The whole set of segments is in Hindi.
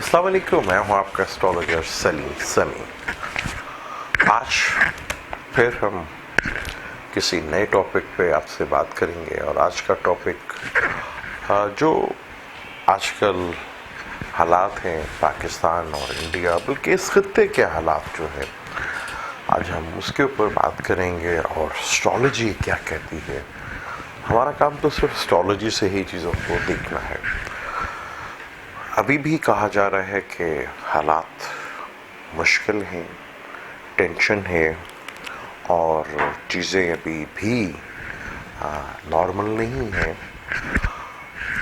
अस्सलाम वालेकुम, मैं हूं आपका एस्ट्रोलॉजर सलीम समी। आज फिर हम किसी नए टॉपिक पे आपसे बात करेंगे और आज का टॉपिक जो आजकल हालात हैं पाकिस्तान और इंडिया, बल्कि इस खित्ते के हालात जो है, आज हम उसके ऊपर बात करेंगे। और एस्ट्रोलॉजी क्या कहती है, हमारा काम तो सिर्फ एस्ट्रोलॉजी से ही चीज़ों को देखना है। अभी भी कहा जा रहा है कि हालात मुश्किल हैं, टेंशन है और चीज़ें अभी भी नॉर्मल नहीं हैं।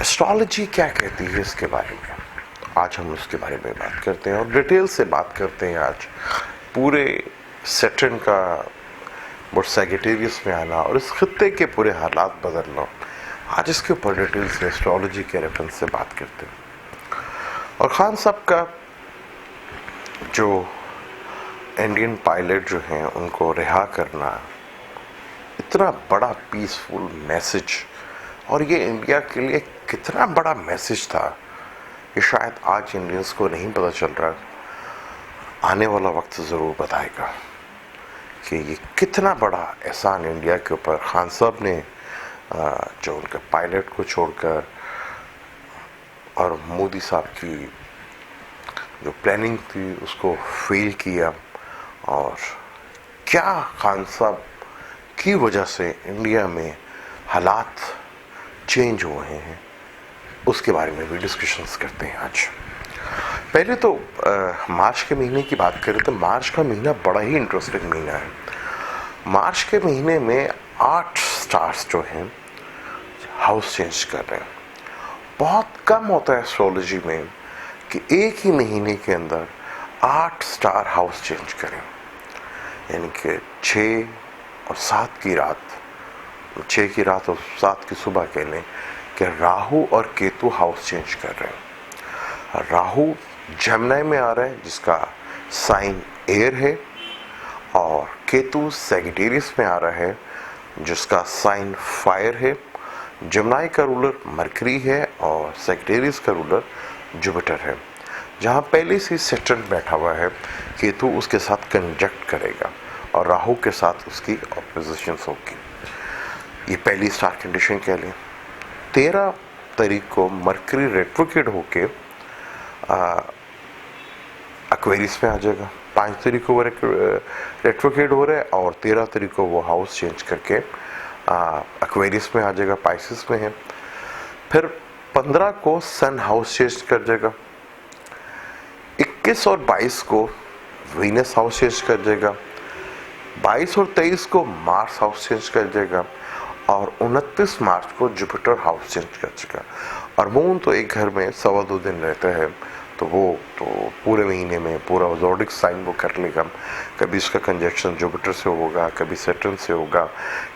एस्ट्रोलॉजी क्या कहती है इसके बारे में आज हम उसके बारे में बात करते हैं और डिटेल से बात करते हैं। आज पूरे सैटर्न का और सैजिटेरियस में आना और इस खित्ते के पूरे हालात बदलना, आज इसके ऊपर डिटेल से एस्ट्रोलॉजी के रेफरेंस से बात करते हैं। और खान साहब का जो इंडियन पायलट जो हैं उनको रिहा करना, इतना बड़ा पीसफुल मैसेज, और ये इंडिया के लिए कितना बड़ा मैसेज था, ये शायद आज इंडियंस को नहीं पता चल रहा। आने वाला वक्त ज़रूर बताएगा कि ये कितना बड़ा एहसान इंडिया के ऊपर खान साहब ने जो उनके पायलट को छोड़कर और मोदी साहब की जो प्लानिंग थी उसको फेल किया, और क्या खान साहब की वजह से इंडिया में हालात चेंज हुए हैं, उसके बारे में भी डिस्कशंस करते हैं आज। पहले तो मार्च के महीने की बात करें तो मार्च का महीना बड़ा ही इंटरेस्टिंग महीना है। मार्च के महीने में 8 स्टार्स जो हैं हाउस चेंज कर रहे हैं। बहुत कम होता है एस्ट्रोलॉजी में कि एक ही महीने के अंदर 8 स्टार हाउस चेंज करें, यानी कि 6 और 7 की रात, 6 की रात और 7 की सुबह कह लें कि राहु और केतु हाउस चेंज कर रहे हैं। राहु जमनाई में आ रहा है जिसका साइन एयर है, और केतु सैजिटेरियस में आ रहा है जिसका साइन फायर है। जमनाई का रूलर मरकरी है और सैजिटेरियस का रूलर जुपिटर है। जहाँ पहले से सैटर्न बैठा हुआ है, केतु उसके साथ कंजक्ट करेगा और राहु के साथ उसकी ऑपोजिशन होगी। ये पहली स्टार कंडीशन कह लें। 13 तारीख को मरकरी रेट्रोग्रेड होके एक्वेरियस में आ जाएगा। 5 तारीख को वो रेट्रोग्रेड हो रहा है और 13 तारीख को वो हाउस चेंज करके एक्वेरियस में आ जाएगा, पाइसिस में है। फिर 15 को सन हाउस चेंज कर जाएगा। 21 और 22 को वीनस हाउस चेंज कर जाएगा। 22 और 23 को मार्स हाउस चेंज कर जाएगा और 29 मार्च को जुपिटर हाउस चेंज कर जाएगा। और मून तो एक घर में 2.25 दिन रहता है, तो वो तो पूरे महीने में पूरा ज़ोडिक साइन वो कर लेगा। कभी इसका कंजक्शन जुपिटर से होगा, कभी सैटर्न से होगा,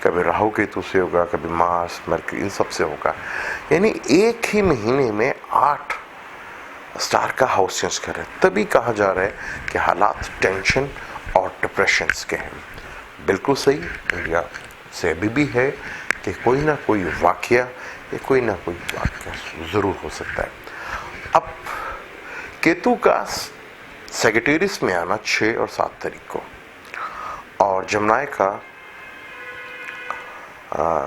कभी राहु केतु से होगा, कभी मार्स मरकरी, इन सब से होगा। यानी एक ही महीने में 8 स्टार का हाउस चेंज कर रहे हैं। तभी कहा जा रहा है कि हालात टेंशन और डिप्रेशन के हैं। बिल्कुल सही, इंडिया से अभी भी है कि कोई ना कोई वाकया ज़रूर हो सकता है। अब केतु का सैजिटेरियस में आना 6 और 7 तारीख को, और जमनाई का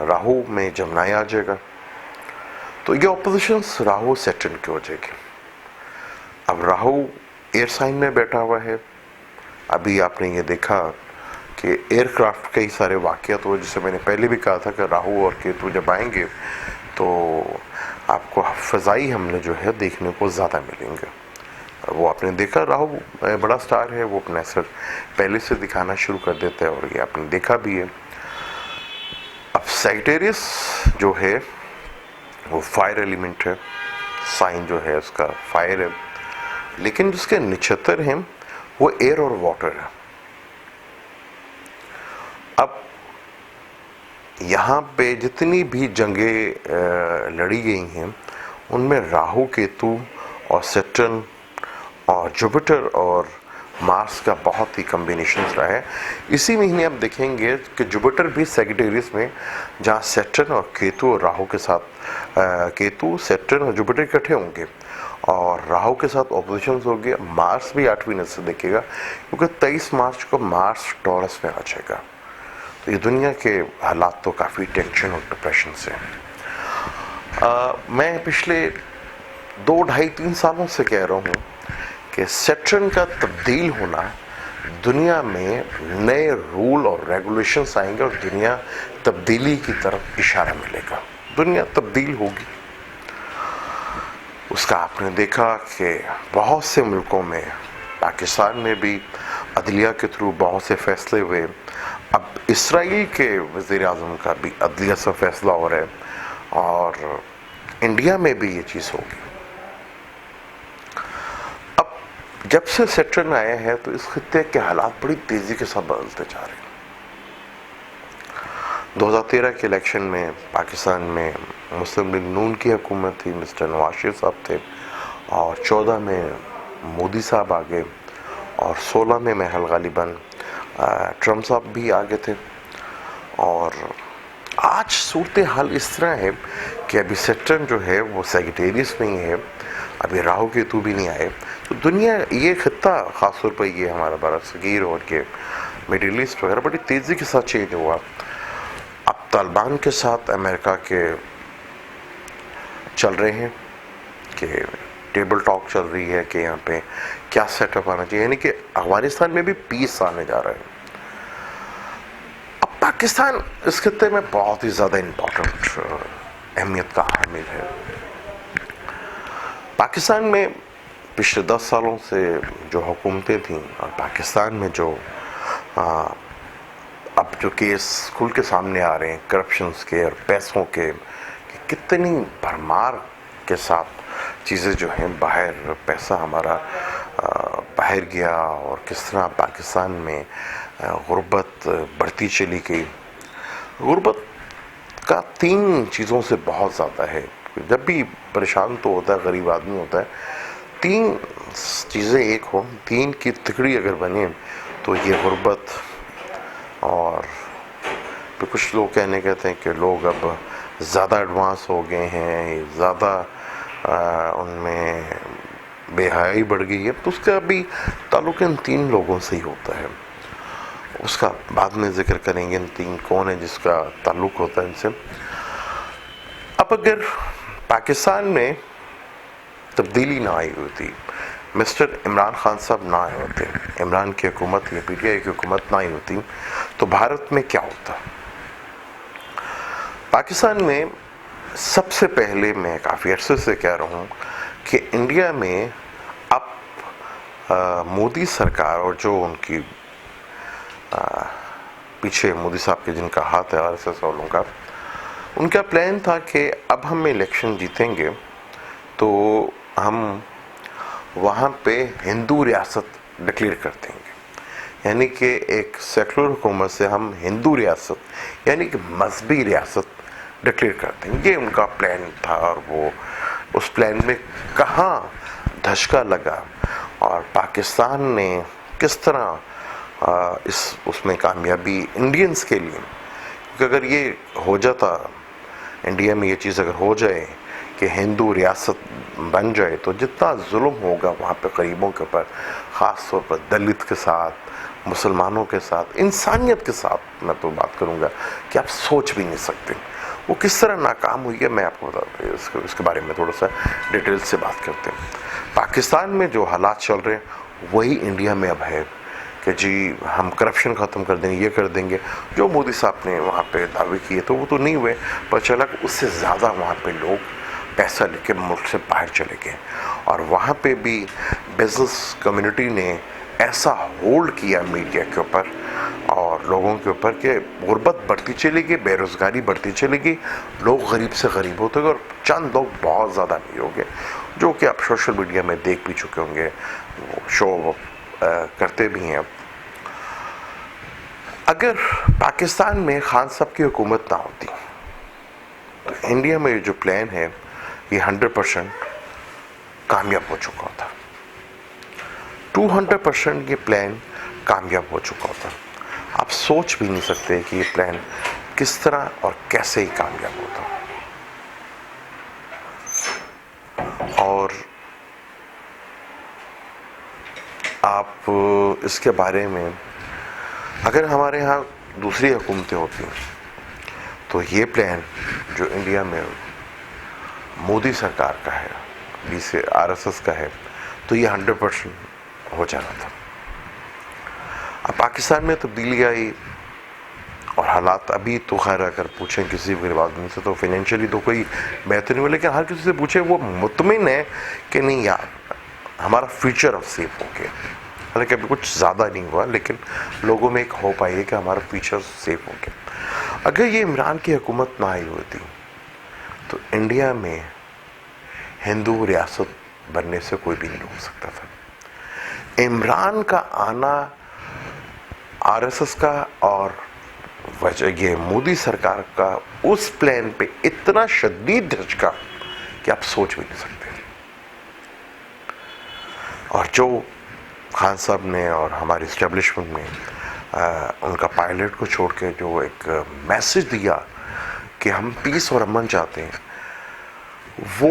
राहु में जमनाई आ जाएगा, तो ये ऑपोजिशंस राहु सैटर्न की हो जाएगी। अब राहु एयर साइन में बैठा हुआ है। अभी आपने ये देखा कि एयरक्राफ्ट कई सारे वाक़यात हुए, जिसे मैंने पहले भी कहा था कि राहु और केतु जब आएंगे तो आपको फ़ज़ाई हमले जो है देखने को ज़्यादा मिलेंगे। वो आपने देखा, राहु बड़ा स्टार है, वो अपना असर पहले से दिखाना शुरू कर देता है और ये आपने देखा भी है। अब सैजिटेरियस जो है वो फायर एलिमेंट है, साइन जो है उसका फायर है, लेकिन जिसके नक्षत्र हैं वो एयर और वाटर है। अब यहाँ पे जितनी भी जंगें लड़ी गई हैं उनमें राहु केतु और सैटर्न और जुपिटर और मार्स का बहुत ही कम्बिनेशन रहा है। इसी महीने आप देखेंगे कि जुपिटर भी सैजिटेरियस में, जहाँ सैटर्न और केतु और राहु के साथ केतु सैटर्न और जुपिटर इकट्ठे होंगे, और राहु के साथ ऑपोजिशन होगी। मार्स भी 8वीं नजर से देखेगा, क्योंकि 23 मार्च को मार्स टॉरस में आ जाएगा। तो ये दुनिया के हालात तो काफ़ी टेंशन और डिप्रेशन से मैं पिछले 2, 2.5, 3 सालों से कह रहा हूँ कि सैटर्न का तब्दील होना, दुनिया में नए रूल और रेगुलेशंस आएंगे और दुनिया तब्दीली की तरफ इशारा मिलेगा, दुनिया तब्दील होगी। उसका आपने देखा कि बहुत से मुल्कों में, पाकिस्तान में भी अदलिया के थ्रू बहुत से फैसले हुए। अब इसराइल के वज़ीर-ए-आज़म का भी अदलिया से फैसला हो रहा है और इंडिया में भी ये चीज़ होगी। अब जब से सैटर्न आया है तो इस खित्ते के हालात बड़ी तेज़ी के साथ बदलते जा रहे हैं। 2013 के इलेक्शन में पाकिस्तान में मुस्लिम लीग नून की हुकूमत थी, मिस्टर नवाज शरीफ साहब थे, और 14 में मोदी साहब आ गए और 16 में महल गालिबन ट्रम्प साहब भी आगे थे। और आज सूरत हाल इस तरह है कि अभी सैटर्न जो है वो सैजिटेरियस में ही है, अभी राहु केतु भी नहीं आए। तो दुनिया, ये खित्ता ख़ासतौर पर ये हमारा भारत सगीर और के मिडिल ईस्ट वगैरह बड़ी तेज़ी के साथ चेंज हुआ। अब तालिबान के साथ अमेरिका के चल रहे हैं कि टेबल टॉक चल रही है कि यहाँ पे क्या सेटअप आना चाहिए, यानी कि अफगानिस्तान में भी पीस आने जा रहा है। अब पाकिस्तान इस खित्ते में बहुत ही ज़्यादा इम्पोर्टेंट अहमियत का हामिल है। पाकिस्तान में पिछले 10 सालों से जो हुकूमतें थीं और पाकिस्तान में जो अब जो केस खुल के सामने आ रहे हैं करप्शंस के और पैसों के, कि कितनी भरमार के साथ चीज़ें जो हैं, बाहर पैसा हमारा बाहर गया और किस तरह पाकिस्तान में गुर्बत बढ़ती चली गई। गुर्बत का 3 चीज़ों से बहुत ज़्यादा है। जब भी परेशान तो होता है, गरीब आदमी होता है, 3 चीज़ें एक हो, 3 की तिकड़ी अगर बने तो ये गुर्बत। और फिर कुछ लोग कहते हैं कि लोग अब ज़्यादा एडवांस हो गए हैं, ज़्यादा उनमें बेहयाई बढ़ गई है, तो उसका भी ताल्लुक़ इन 3 लोगों से ही होता है। उसका बाद में जिक्र करेंगे, इन 3 कौन है जिसका ताल्लुक़ होता है इनसे। अब अगर पाकिस्तान में तब्दीली ना आई होती, मिस्टर इमरान खान साहब ना आए होते, इमरान की हुकूमत या PTI की हुकूमत ना आई होती, तो भारत में क्या होता। पाकिस्तान में सबसे पहले, मैं काफ़ी अरसे से कह रहा हूँ कि इंडिया में अब मोदी सरकार और जो उनकी पीछे मोदी साहब के जिनका हाथ है RSS वालों का, उनका प्लान था कि अब हम इलेक्शन जीतेंगे तो हम वहाँ पे हिंदू रियासत डिक्लेयर कर देंगे, यानी कि एक सेकुलर हुकूमत से हम हिंदू रियासत यानी कि मजहबी रियासत डिक्लेयर कर देंगे। ये उनका प्लान था और वो उस प्लान में कहाँ धचका लगा और पाकिस्तान ने किस तरह उसमें कामयाबी इंडियंस के लिए, क्योंकि अगर ये हो जाता, इंडिया में ये चीज़ अगर हो जाए कि हिंदू रियासत बन जाए, तो जितना जुल्म होगा वहाँ पे गरीबों के ऊपर, ख़ास तौर पर दलित के साथ, मुसलमानों के साथ, इंसानियत के साथ मैं तो बात करूँगा कि आप सोच भी नहीं सकते वो किस तरह नाकाम हुई है। मैं आपको बताता हूँ, इसके बारे में थोड़ा सा डिटेल से बात करते हैं। पाकिस्तान में जो हालात चल रहे हैं वही इंडिया में अब है कि जी हम करप्शन ख़त्म कर देंगे, ये कर देंगे। जो मोदी साहब ने वहाँ पे दावे किए तो वो तो नहीं हुए, पर चला कि उससे ज़्यादा वहाँ पे लोग पैसा लेके मुल्क से बाहर चले गए और वहाँ पे भी बिज़नेस कम्युनिटी ने ऐसा होल्ड किया मीडिया के ऊपर और लोगों के ऊपर कि गुर्बत बढ़ती चली गई, बेरोज़गारी बढ़ती चली गई, लोग गरीब से गरीब होते गए और चंद लोग बहुत ज़्यादा अमीर हो गए, जो कि आप सोशल मीडिया में देख भी चुके होंगे, वो शो करते भी हैं। अगर पाकिस्तान में खान साहब की हुकूमत ना होती तो इंडिया में जो प्लान है ये 100% कामयाब हो चुका होता, 200% ये प्लान कामयाब हो चुका होता। आप सोच भी नहीं सकते कि ये प्लान किस तरह और कैसे ही कामयाब होता। और इसके बारे में अगर हमारे यहाँ दूसरी हुकूमतें होती तो ये प्लान जो इंडिया में मोदी सरकार का है, जिसे आरएसएस का है, तो ये 100% हो जाना था। अब पाकिस्तान में तब्दीली आई और हालात अभी तो खैर अगर पूछें किसी भी आदमी से तो फाइनेंशियली तो कोई बेहतर नहीं हुआ, लेकिन हर किसी से पूछे वो मुतमिन है कि नहीं यार हमारा फ्यूचर अब सेफ हो गया। हालांकि अभी कुछ ज़्यादा नहीं हुआ, लेकिन लोगों में एक होप आई है कि हमारा फ्यूचर सेफ हो गया। अगर ये इमरान की हुकूमत ना आई होती तो इंडिया में हिंदू रियासत बनने से कोई भी नहीं रोक सकता था। इमरान का आना आरएसएस का और वजह ये मोदी सरकार का उस प्लान पे इतना शदीद झटका कि आप सोच भी नहीं सकते। और जो खान साहब ने और हमारी इस्टेब्लिशमेंट में उनका पायलट को छोड़ के जो एक मैसेज दिया कि हम पीस और अमन चाहते हैं, वो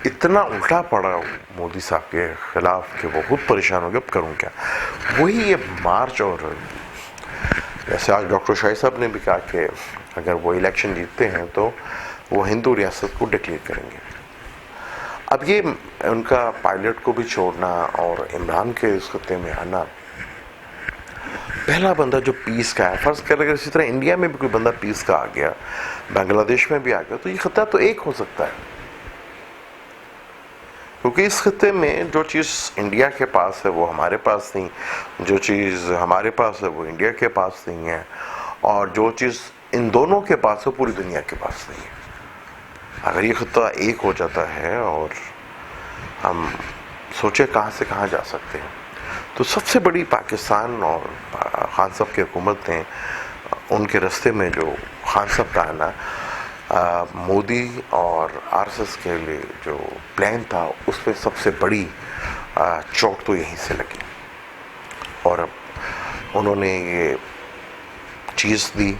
इतना उल्टा पड़ा मोदी साहब के खिलाफ कि वो खुद परेशान हो गए अब करूँ क्या। वही ये मार्च, और जैसे आज डॉक्टर शाही साहब ने भी कहा कि अगर वो इलेक्शन जीतते हैं तो वो हिंदू रियासत को डिक्लेयर करेंगे। अब ये उनका पायलट को भी छोड़ना और इमरान के इस खत्ते में आना, पहला बंदा जो पीस का है, फर्ज कर अगर इसी तरह इंडिया में भी कोई बंदा पीस का आ गया, बांग्लादेश में भी आ गया, तो ये खत्ता तो एक हो सकता है। क्योंकि इस खत्ते में जो चीज़ इंडिया के पास है वो हमारे पास नहीं, जो चीज़ हमारे पास है वो इंडिया के पास नहीं है, और जो चीज़ इन दोनों के पास है पूरी दुनिया के पास नहीं है। अगर ये खत्ता एक हो जाता है और हम सोचे कहाँ से कहाँ जा सकते हैं, तो सबसे बड़ी पाकिस्तान और खान साहब की हुकूमत ने उनके रास्ते में जो खान साहब का आना, मोदी और आरएसएस के लिए जो प्लान था उस पर सबसे बड़ी चोट तो यहीं से लगी। और अब उन्होंने ये चीज़ दी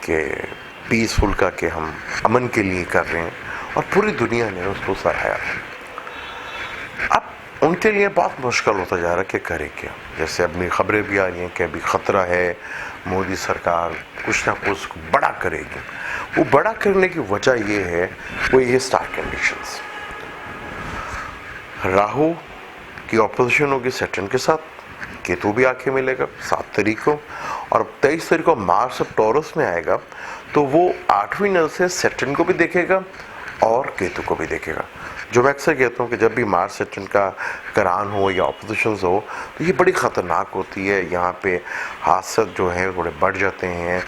कि पीसफुल का कि हम अमन के लिए कर रहे हैं, और पूरी दुनिया ने उसको सराहाया। अब उनके लिए बहुत मुश्किल होता जा रहा है कि करे क्या। जैसे अपनी खबरें भी आ रही हैं कि अभी ख़तरा है मोदी सरकार कुछ ना कुछ बड़ा करेगी। वो बड़ा करने की वजह ये है, वो ये स्टार कंडीशंस, राहु की ऑपोजिशन होगी सैटर्न के साथ, केतु भी आके मिलेगा 7 तारीख को, और 23 तारीख को मार्स अब टॉरस में आएगा, तो वो 8वीं नज़र से सैटर्न को भी देखेगा और केतु को भी देखेगा। जो मैं अक्सर कहता हूँ कि जब भी मार्स सैटर्न का करान हो या ऑपोजिशंस हो तो ये बड़ी ख़तरनाक होती है। यहाँ पे हादसे जो हैं थोड़े बढ़ जाते हैं,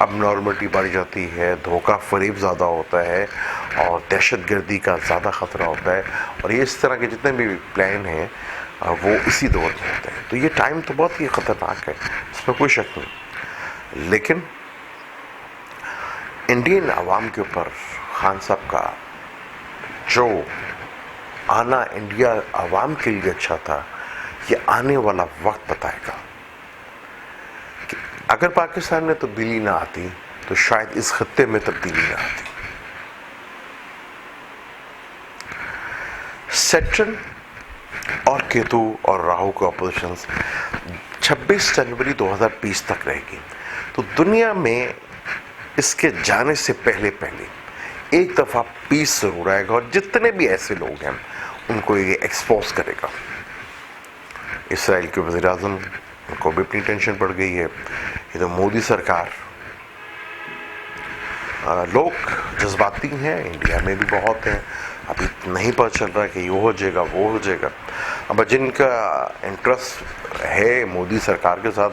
अब नॉर्मलिटी बढ़ जाती है, धोखा फरेब ज़्यादा होता है और दहशतगर्दी का ज़्यादा ख़तरा होता है, और ये इस तरह के जितने भी प्लान हैं वो इसी दौर में होते हैं। तो ये टाइम तो बहुत ही ख़तरनाक है, इसमें कोई शक नहीं। लेकिन इंडियन आवाम के ऊपर खान साहब का जो आना इंडिया आवाम के लिए अच्छा था, ये आने वाला वक्त बताएगा कि अगर पाकिस्तान में तब्दीली ना आती तो शायद इस खत्ते में तब्दीली ना आती। सैटर्न और केतु और राहु के ऑपोजिशंस 26 जनवरी 2020 तक रहेगी। तो दुनिया में इसके जाने से पहले पहले एक दफ़ा पीस ज़रूर आएगा, और जितने भी ऐसे लोग हैं उनको ये एक्सपोज करेगा। इसराइल के वज़ीर आज़म उनको भी अपनी टेंशन पड़ गई है। ये तो मोदी सरकार, लोग जज्बाती हैं, इंडिया में भी बहुत हैं, अभी नहीं पता चल रहा कि ये हो जाएगा वो हो जाएगा। अब जिनका इंटरेस्ट है मोदी सरकार के साथ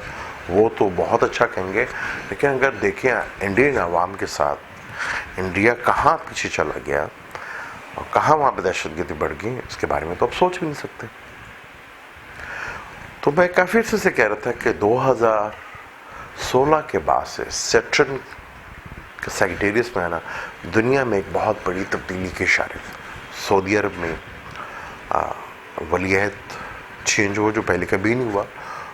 वो तो बहुत अच्छा कहेंगे, लेकिन अगर देखें इंडियन आवाम के साथ इंडिया कहाँ पीछे चला गया और कहाँ वहाँ पे दहशतगर्दी बढ़ गई, इसके बारे में तो आप सोच भी नहीं सकते। तो मैं काफ़ी अर्से से कह रहा था कि 2016 के बाद से सैटर्न के सैजिटेरियस में आना दुनिया में एक बहुत बड़ी तब्दीली के इशारे थे। सऊदी अरब में वलीअहद चेंज हुआ जो पहले कभी नहीं हुआ।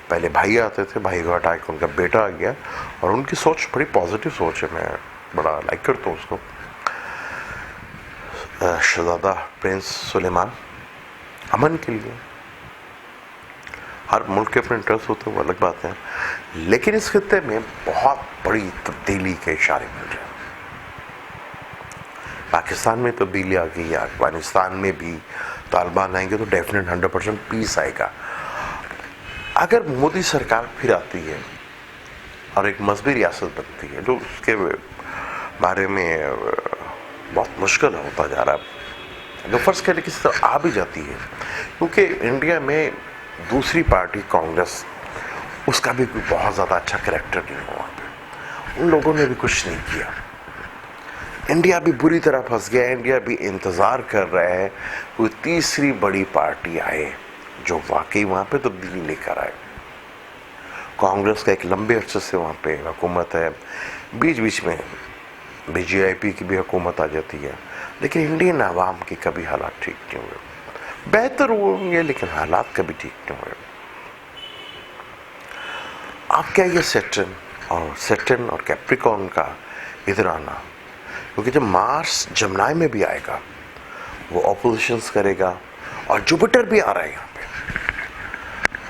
पहले भाई आते थे, भाई को हटा के उनका बेटा आ गया, और उनकी सोच बड़ी पॉजिटिव सोच है, मैं बड़ा लाइक करता हूँ उसको। शहजादा प्रिंस सुलेमान अमन के लिए, हर मुल्क के अपने इंटरेस्ट होते हैं, वो अलग बात है, लेकिन इस खित्ते में बहुत बड़ी तब्दीली के इशारे मिल रहे हैं। पाकिस्तान में तब्दीली आ गई है, अफगानिस्तान में भी तालिबान आएंगे तो डेफिनेट 100% पीस आएगा। अगर मोदी सरकार फिर आती है और एक मजबूत रियासत बनती है, जो उसके बारे में बहुत मुश्किल होता जा रहा है, अगर फर्ज करें किसी तरह आ भी जाती है, क्योंकि इंडिया में दूसरी पार्टी कांग्रेस, उसका भी कोई बहुत ज़्यादा अच्छा कैरेक्टर नहीं हुआ, उन लोगों ने भी कुछ नहीं किया। इंडिया भी बुरी तरह फंस गया। इंडिया भी इंतज़ार कर रहा है कोई तीसरी बड़ी पार्टी आए जो वाकई वहाँ पे तब्दीली लेकर आए। कांग्रेस का एक लंबे अरसे से वहाँ पे हुकूमत है, बीच बीच में बीजेपी की भी हुकूमत आ जाती है, लेकिन इंडियन आवाम की कभी हालात ठीक नहीं हुए। बेहतर होंगे लेकिन हालात कभी ठीक नहीं हुए। अब क्या ये सैटर्न और कैप्रिकॉर्न का इधर आना, क्योंकि जब मार्स जमनाई में भी आएगा वो ऑपोजिशंस करेगा, और जुपिटर भी आ रहा है यहाँ पे।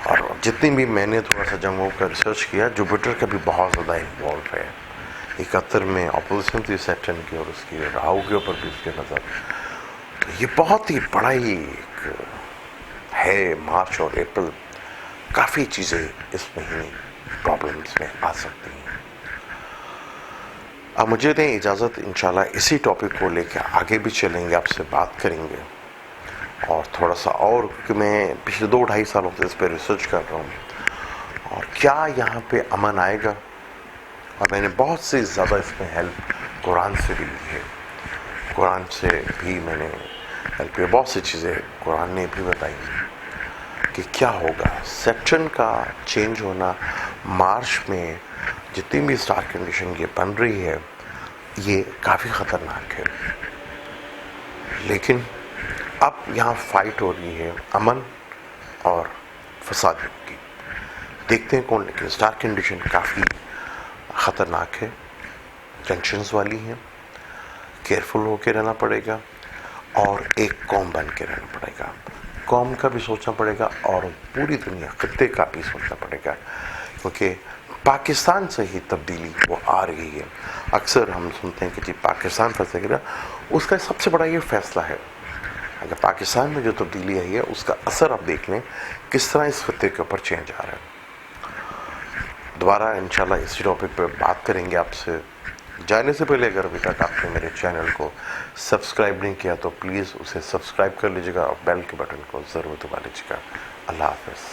और जितनी भी मैंने थोड़ा सा जंगों का रिसर्च किया, जुपिटर का भी बहुत ज़्यादा इन्वॉल्व है। 71 में ऑपोजिशन थी सैटर्न की और उसकी राहु के ऊपर भी उसकी नज़र। तो ये बहुत ही बड़ा ही है। मार्च और अप्रैल काफ़ी चीज़ें इस महीने प्रॉब्लम्स में आ सकती हैं। अब मुझे दें इजाज़त, इंशाल्लाह इसी टॉपिक को लेकर आगे भी चलेंगे, आपसे बात करेंगे और थोड़ा सा और, क्योंकि मैं पिछले 2-2.5 सालों से इस पर रिसर्च कर रहा हूँ और क्या यहाँ पे अमन आएगा। और मैंने बहुत से ज़्यादा इसमें हेल्प कुरान से भी ली है, कुरान से भी मैंने हेल्प, बहुत सी चीज़ें कुरान ने भी बताई कि क्या होगा। सैटर्न का चेंज होना, मार्च में जितनी भी स्टार कंडीशन ये बन रही है, ये काफ़ी ख़तरनाक है। लेकिन अब यहाँ फाइट हो रही है अमन और फसाद की, देखते हैं कौन। लेकिन स्टार कंडीशन काफ़ी ख़तरनाक है, टेंशन्स वाली हैं, केयरफुल होकर रहना पड़ेगा और एक कौम बन के रहना पड़ेगा। कौम का भी सोचना पड़ेगा और पूरी दुनिया खत्ते का भी सोचना पड़ेगा, क्योंकि पाकिस्तान से ही तब्दीली वो आ रही है। अक्सर हम सुनते हैं कि जी पाकिस्तान फंसेगा, उसका सबसे बड़ा ये फैसला है। अगर पाकिस्तान में जो तब्दीली आई है उसका असर आप देख लें किस तरह इस खत्ते के ऊपर चेंज आ रहा है। दोबारा इंशाल्लाह इसी टॉपिक पर बात करेंगे आपसे। जाने से पहले अगर अभी तक आपने मेरे चैनल को सब्सक्राइब नहीं किया तो प्लीज़ उसे सब्सक्राइब कर लीजिएगा और बेल के बटन को ज़रूर दबा लीजिएगा। अल्लाह हाफ़िज़।